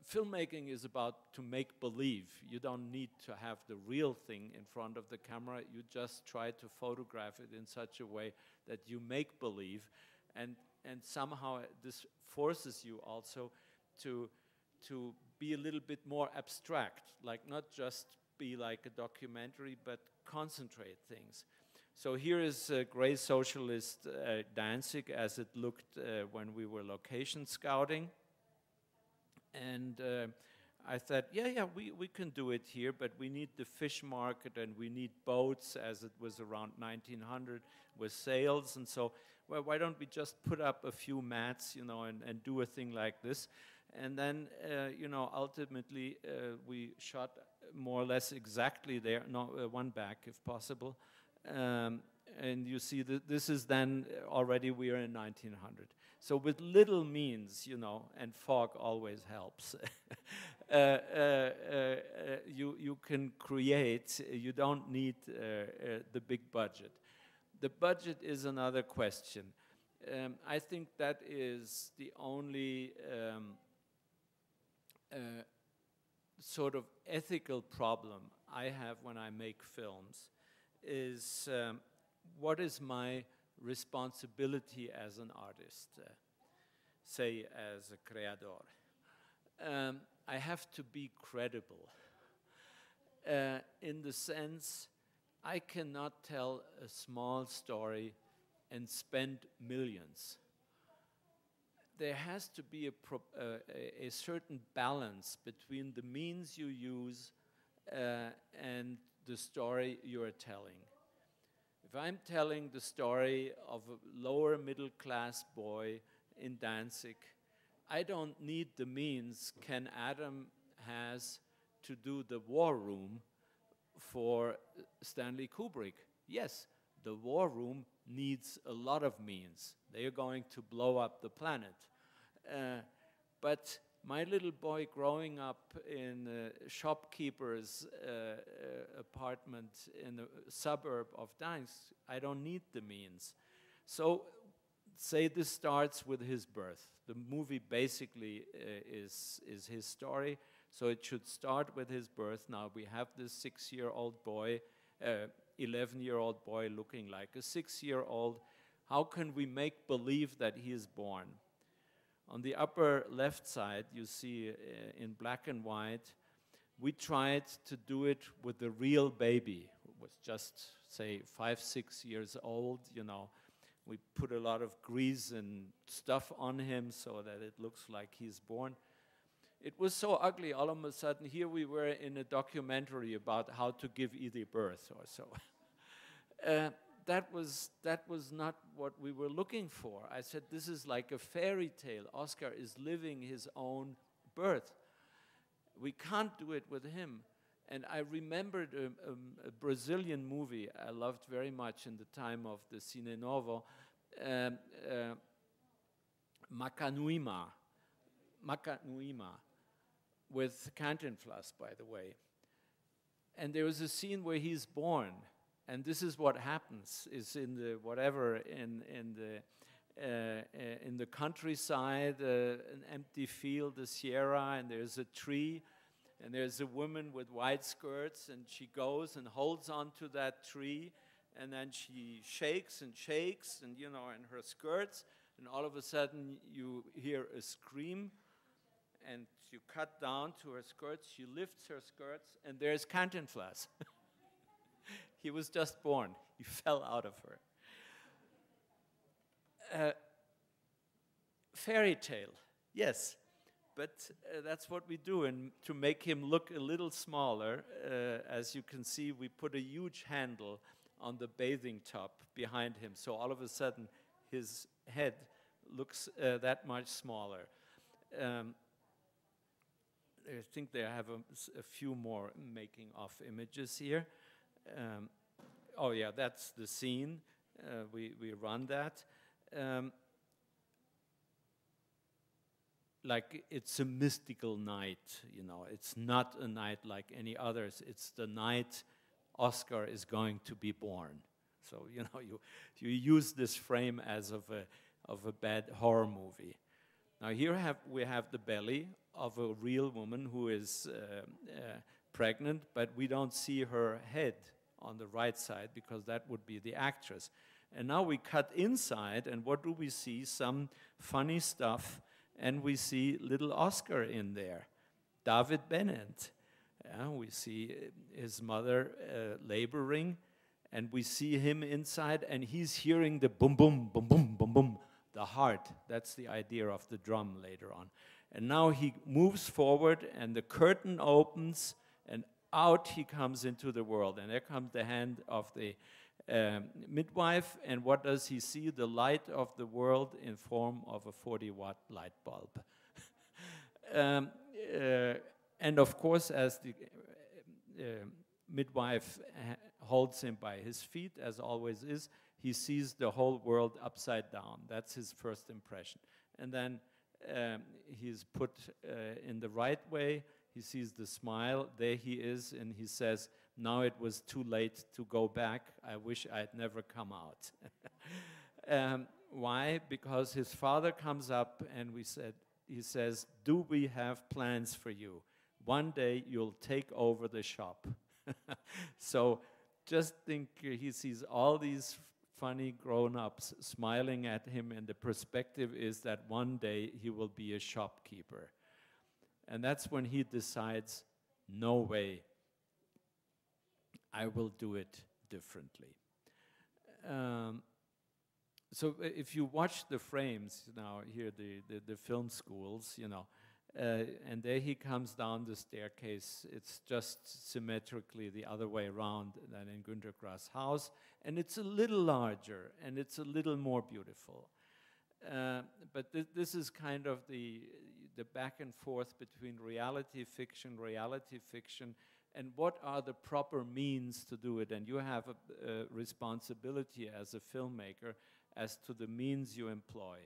filmmaking is about to make believe. You don't need to have the real thing in front of the camera. You just try to photograph it in such a way that you make believe, and somehow this forces you also to be a little bit more abstract, like not just be like a documentary, but concentrate things. So here is Grey Socialist Danzig as it looked when we were location scouting. And I thought, yeah, we can do it here, but we need the fish market and we need boats, as it was around 1900 with sails. And so, well, why don't we just put up a few mats, you know, and do a thing like this? And then, you know, ultimately we shot more or less exactly there, one back if possible. And you see that this is then already we are in 1900. So with little means, you know, and fog always helps. You can create. You don't need the big budget. The budget is another question. I think that is the only sort of ethical problem I have when I make films. Is what is my responsibility as an artist, say as a creador? I have to be credible in the sense I cannot tell a small story and spend millions. There has to be a certain balance between the means you use and the story you are telling. If I'm telling the story of a lower middle class boy in Danzig, I don't need the means Ken Adam has to do the War Room for Stanley Kubrick. Yes, the War Room needs a lot of means. They are going to blow up the planet. But my little boy growing up in a shopkeeper's apartment in a suburb of Danzig, I don't need the means. So say this starts with his birth. The movie basically is his story, so it should start with his birth. Now we have this 6-year-old boy, 11-year-old boy looking like a 6-year-old. How can we make believe that he is born? On the upper left side, you see in black and white, we tried to do it with the real baby, who was just, say, 5, 6 years old, you know. We put a lot of grease and stuff on him so that it looks like he's born. It was so ugly, all of a sudden, here we were in a documentary about how to give Edie birth or so. That was not what we were looking for. I said, this is like a fairy tale. Oscar is living his own birth. We can't do it with him. And I remembered a Brazilian movie I loved very much in the time of the Cine Novo, Macanuima, with Cantinflas, by the way. And there was a scene where he's born. And this is what happens: is in the whatever in the countryside, an empty field, the Sierra, and there's a tree, and there's a woman with white skirts, and she goes and holds on to that tree, and then she shakes and shakes, and you know, in her skirts, and all of a sudden you hear a scream, and you cut down to her skirts. She lifts her skirts, and there's Cantinflas. He was just born. He fell out of her. Fairy tale, yes, but that's what we do. And to make him look a little smaller, as you can see, we put a huge handle on the bathing tub behind him. So all of a sudden, his head looks that much smaller. I think they have a few more making of images here. Oh yeah, that's the scene. We run that. Like it's a mystical night, you know. It's not a night like any others. It's the night Oscar is going to be born. So you know, you use this frame as of a bad horror movie. Now here we have the belly of a real woman who is pregnant, but we don't see her head on the right side because that would be the actress. And now we cut inside, and what do we see? Some funny stuff, and we see little Oscar in there, David Bennett. We see his mother laboring, and we see him inside, and he's hearing the boom, boom, boom, boom, boom, boom, the heart. That's the idea of the drum later on. And now he moves forward, and the curtain opens, and out he comes into the world. And there comes the hand of the midwife, and what does he see? The light of the world in form of a 40-watt light bulb. And of course, as the midwife holds him by his feet, as always is, he sees the whole world upside down. That's his first impression. And then he's put in the right way. He sees the smile. There he is, and he says, now it was too late to go back. I wish I'd never come out. Why? Because his father comes up, and he says, do we have plans for you? One day you'll take over the shop. So just think, he sees all these funny grown-ups smiling at him, and the perspective is that one day he will be a shopkeeper. And that's when he decides, no way, I will do it differently. So if you watch the frames now here, the film schools, you know, and there he comes down the staircase. It's just symmetrically the other way around than in Günter Grass' house, and it's a little larger, and it's a little more beautiful. But this is kind of the back and forth between reality fiction, and what are the proper means to do it. And you have a responsibility as a filmmaker as to the means you employ.